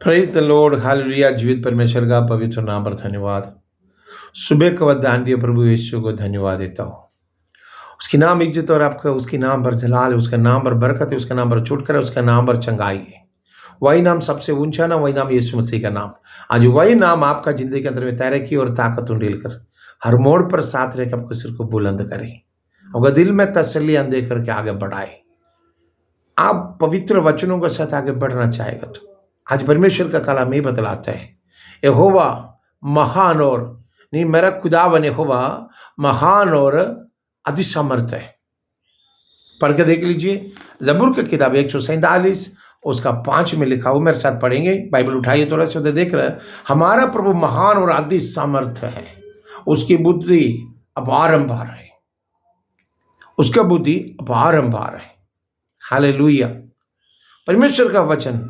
Praise the Lord, hallelujah. जीवित परमेश्वर का पवित्र नाम पर धन्यवाद। सुबह का वरदान दिए प्रभु यीशु को धन्यवाद देता हूँ। उसकी नाम इज्जत और आपका, उसके नाम पर जलाल है, उसका नाम पर बरकत है, उसका नाम पर छुटकारा है, उसका नाम पर चंगाई है। वही नाम सबसे ऊंचा नाम, वही नाम यीशु मसीह का नाम। आज वही नाम आपका जिंदगी के अंदर में तैरकी और ताकत उंडेल कर हर मोड़ पर साथ रहकर आपको सिर को बुलंद करे, आपका दिल में तसल्ली दे करके आगे बढ़ाए। आप पवित्र वचनों के साथ आगे बढ़ना चाहेगा तो आज परमेश्वर का कलाम ही बतलाता है, यहोवा महान और नहीं, मेरा खुदावन यहोवा महान और अतिसमर्थ है। पढ़ के देख लीजिए, जबूर की किताब 147 उसका 5 में लिखा हुआ, मेरे साथ पढ़ेंगे। बाइबल उठाइए थोड़ा सा, देख रहे हैं। हमारा प्रभु महान और अति सामर्थ है, उसकी बुद्धि अपारंपार है, उसका बुद्धि अपारंपार है। हालेलुया। परमेश्वर का वचन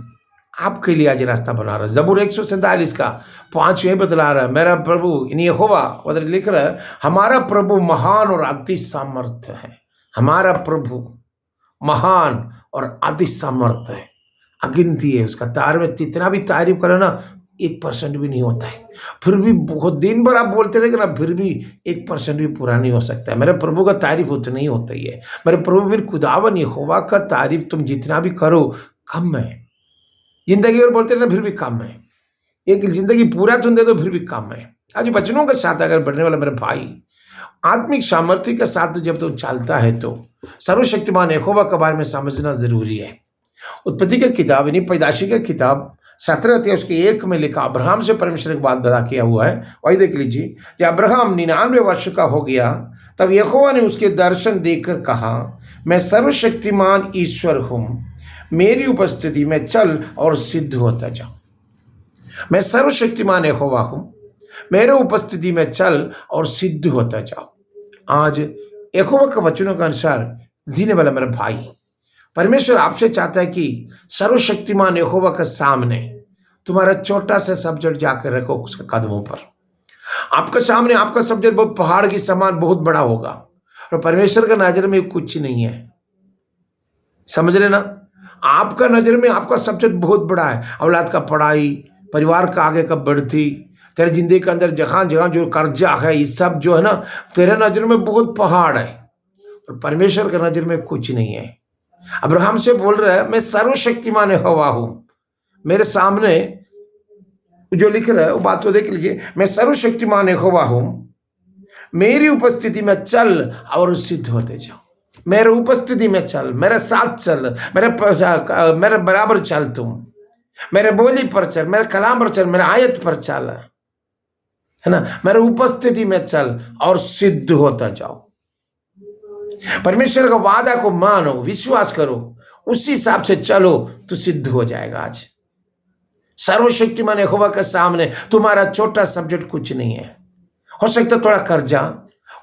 आपके लिए आज रास्ता बना रहा है। जबूर 147 का 5 में बतला रहा है, मेरा प्रभु यहोवा, उधर लिख रहा है, हमारा प्रभु महान और अति सामर्थ है। हमारा प्रभु महान और अति सामर्थ है, अगिनती है। उसका तार में जितना भी तारीफ करो ना, 1% भी नहीं होता है। फिर भी बहुत दिन भर आप बोलते रहे ना, फिर भी 1% भी पूरा नहीं हो सकता है। मेरे प्रभु का तारीफ उतना ही होता ही है। मेरे प्रभु मेरे खुदावन यहोवा का तारीफ तुम जितना भी करो कम है। जिंदगी और बोलते रहना फिर भी कम है। एक जिंदगी पूरा तुम दे दो फिर भी कम है। आज वचनों के साथ अगर बढ़ने वाला मेरे भाई, आत्मिक सामर्थ्य के साथ जब तुम चलता है तो सर्वशक्तिमान यहोवा के बारे में समझना जरूरी है। उत्पत्ति की किताब यानी पैदाशी की किताब 17 अध्याय उसके 1 में लिखा, अब्राहम से परमेश्वर ने बात बता किया हुआ है। वही देख लीजिए, जब अब्राहम 99 वर्ष का हो गया तब यहोवा ने उसके दर्शन देकर कहा, मैं सर्वशक्तिमान ईश्वर हूं, मेरी उपस्थिति में चल और सिद्ध होता जा। मैं सर्वशक्तिमान यहोवा हूं, मेरे उपस्थिति में चल और सिद्ध होता जाओ। आज यहोवा के वचनों के अनुसार जीने वाला मेरा भाई, परमेश्वर आपसे चाहता है कि सर्वशक्तिमान यहोवा के सामने तुम्हारा छोटा सा सब्जेक्ट जाकर रखो उसके कदमों पर। आपके सामने आपका सब्जेक्ट बहुत पहाड़ की समान बहुत बड़ा होगा और परमेश्वर का नजर में कुछ नहीं है। समझ रहे ना? आपका नजर में आपका सब्जेक्ट बहुत बड़ा है। औलाद का पढ़ाई, परिवार का आगे का बढ़ती, तेरे जिंदगी के अंदर जहां जहां जो कर्जा है, ये सब जो है ना, तेरे नजर में बहुत पहाड़ है और परमेश्वर के नजर में कुछ नहीं है। अब्राहम से बोल रहा है, मैं सर्वशक्तिमान यहोवा हूं। मेरे सामने जो लिख रहा है वो बात को देख लीजिए, मैं सर्वशक्तिमान यहोवा हूं, मेरी उपस्थिति में चल और सिद्ध होते जाओ। मेरे उपस्थिति में चल, मेरे साथ चल, मेरे बराबर चल, तुम मेरे बोली पर चल, मेरे कलाम पर चल, मेरे आयत पर चल, है ना। मेरे उपस्थिति में चल और सिद्ध होता जाओ। परमेश्वर का वादा को मानो, विश्वास करो, उसी हिसाब से चलो तो सिद्ध हो जाएगा। आज सर्वशक्तिमान यहोवा के सामने तुम्हारा छोटा सब्जेक्ट कुछ नहीं है। हो सकता है थोड़ा कर्जा,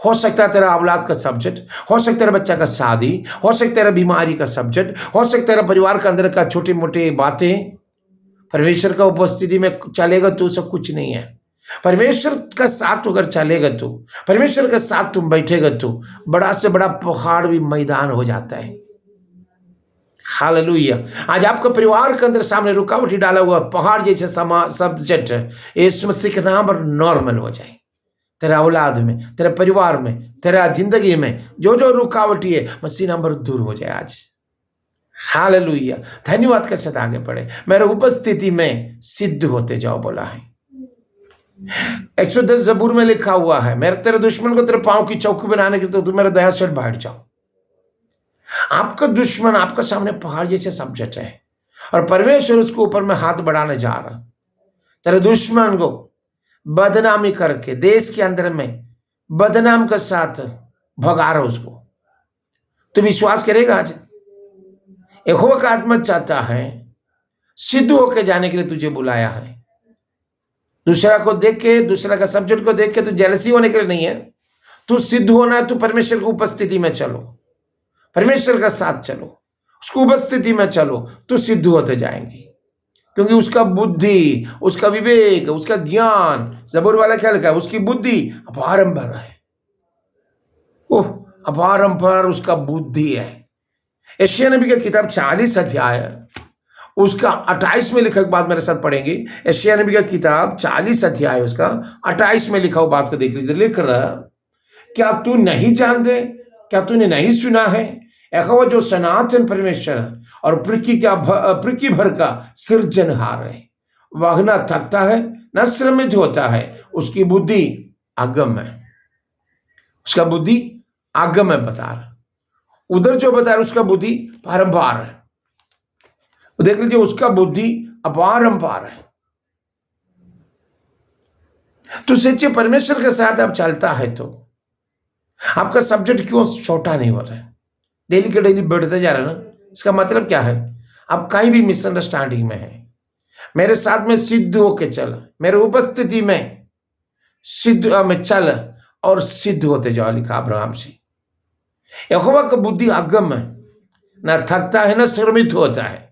हो सकता है तेरा औलाद का सब्जेक्ट, हो सकता है तेरा बच्चा का शादी, हो सकता है तेरा बीमारी का सब्जेक्ट, हो सकता है तेरा परिवार के अंदर का छोटी मोटी बातें। परमेश्वर का उपस्थिति में चलेगा तो सब कुछ नहीं है। परमेश्वर का साथ अगर चलेगा तो, परमेश्वर के साथ तुम बैठेगा तो बड़ा से बड़ा पहाड़ भी मैदान हो जाता है। हालेलुया। आज आपका परिवार के अंदर सामने रुकावट ही डाला हुआ पहाड़ जैसे सब्जेक्ट यीशु मसीह के नाम पर नॉर्मल हो जाए। तेरा औलाद में, तेरे परिवार में, तेरा जिंदगी में जो जो रुकावट है, मसीह नाम पर दूर हो जाए आज। हालेलुया। धन्यवाद के साथ आगे बढ़े। मेरे उपस्थिति में सिद्ध होते जाओ बोला है। 110 जबूर में लिखा हुआ है, मेरे तेरे दुश्मन को तेरे पांव की चौकी बनाने के तो तू मेरे दया से बैठ जाओ। आपका दुश्मन आपका सामने पहाड़ जैसे सब्जेक्ट है और परमेश्वर उसके ऊपर में हाथ बढ़ाने जा रहा। तेरे दुश्मन को बदनामी करके देश के अंदर में बदनाम के साथ भगा रहा उसको। तू विश्वास करेगा? आज यहोवा का आत्मा चाहता है सिद्ध होकर जाने के लिए तुझे बुलाया है। दूसरा को देख के, दूसरा का सब्जेक्ट को देख के तू जेलसी होने के लिए नहीं है। तू सिद्ध होना है, तू परमेश्वर की उपस्थिति में चलो, परमेश्वर का साथ चलो, उसकी उपस्थिति में चलो, तू सिद्ध होते जाएंगे। क्योंकि उसका बुद्धि, उसका विवेक, उसका ज्ञान, जबूर वाला क्या लिखा है, उसकी बुद्धि अपारंपार है। ओह, अपारंपार उसका बुद्धि है। यशायाह नबी की किताब 40 अध्याय उसका 28 में लिखा बात मेरे साथ पढ़ेंगे। यशायाह नबी का किताब 40 अध्याय उसका 28 में लिखा हुआ बात को देख लीजिए। लिख रहा, क्या तू नहीं जानते, क्या तूने नहीं सुना है, यहोवा जो सनातन परमेश्वर और पृथ्वी भर का सृजनहार है, वह न थकता है न श्रमित होता है, उसकी बुद्धि अगम है। उसका बुद्धि अगम है बता रहा, उधर जो बता रहा उसका बुद्धि पारंपार है। देख लीजिए, उसका बुद्धि अपारंपार है। तो सच्चे परमेश्वर के साथ आप चलता है तो आपका सब्जेक्ट क्यों छोटा नहीं हो रहा है, डेली के डेली बढ़ते जा रहा है ना। इसका मतलब क्या है, आप कहीं भी मिसअंडरस्टैंडिंग में है, मेरे साथ में सिद्ध होके चल, मेरे उपस्थिति में सिद्ध में चल और सिद्ध होते जाओ, लिखा अब्राहम से। यहोवा का बुद्धि अगम है, ना थकता है ना श्रमित होता है।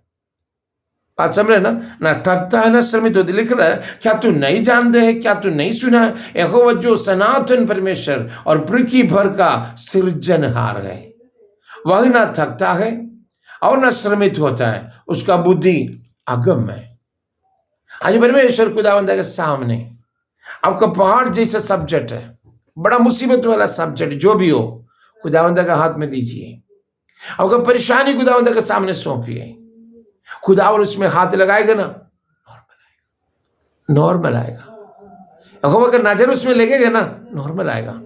बात समझ रहे ना थकता है ना श्रमित होता है। लिख रहा है, क्या तू नहीं जानते है, क्या तू नहीं सुना है, यहोवा जो सनातन परमेश्वर और पृथ्वी भर का सृजनहार है, वह ना थकता है और ना श्रमित होता है, उसका बुद्धि अगम है। आज परमेश्वर खुदावंद के सामने आपका पहाड़ जैसा सब्जेक्ट है, बड़ा मुसीबत वाला सब्जेक्ट जो भी हो, खुदावंद का हाथ में दीजिए। आपका परेशानी खुदावंद के सामने सौंपिए। खुदावन उसमें हाथ लगाएगा ना, नॉर्मल आएगा। यहोवा का नजर उसमें लगेगा ना, नॉर्मल आएगा।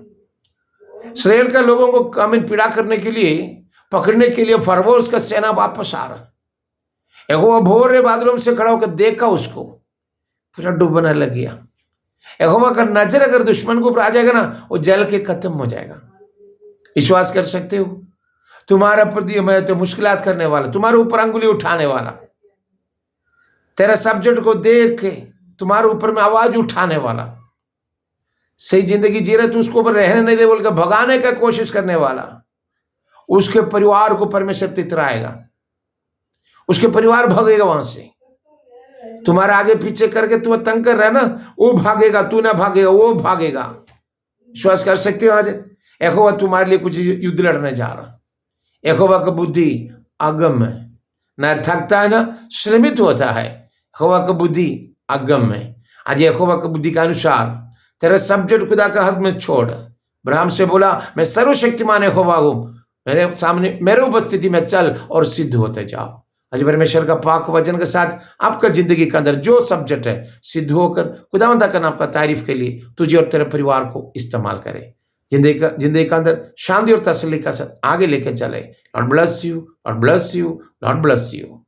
इस्राएल का लोगों को कामिन पीड़ा करने के लिए, पकड़ने के लिए फरवो उसका सेना वापस आ रहा। यहोवा भोर बादलों से खड़ा होकर देखा, उसको पूरा डूबने लग गया। यहोवा का नजर अगर दुश्मन को ऊपर आ जाएगा ना, वो जल के खत्म हो जाएगा। विश्वास कर सकते हो? तुम्हारा प्रति मैं तो मुश्किलात करने वाला, तुम्हारे ऊपर अंगुली उठाने वाला, तेरा सब्जेक्ट को देख के तुम्हारे ऊपर में आवाज उठाने वाला, सही जिंदगी जी रहे तो उसको ऊपर रहने नहीं दे बोलकर भगाने का कोशिश करने वाला, उसके परिवार को परमेश्वर तितराएगा, उसके परिवार भागेगा वहां से। तुम्हारे आगे पीछे करके तुम तंग कर रहे ना, वो भागेगा, तू ना भागेगा, वो भागेगा। विश्वास कर सकते हो? आज यहोवा तुम्हारे लिए कुछ युद्ध लड़ने जा रहा। यहोवा का बुद्धि अगम है, ना थकता है ना श्रमित होता है। यहोवा का बुद्धि अगम है। आज यहोवा का बुद्धि के अनुसार तेरा सब्जेक्ट खुदा का हाथ में छोड़। अब्राहम से बोला, मैं सर्वशक्तिमान यहोवा हूं, मेरे सामने मेरे उपस्थिति में चल और सिद्ध होते जाओ। आज परमेश्वर का पाक वचन के साथ आपका जिंदगी के अंदर जो सब्जेक्ट है, सिद्ध होकर खुदावंद का नाम का तारीफ के लिए तुझे और तेरे परिवार को इस्तेमाल करे। जिंदगी का अंदर शांति और तसल्ली का साथ आगे लेके चले। Lord bless you, Lord bless you, Lord bless you.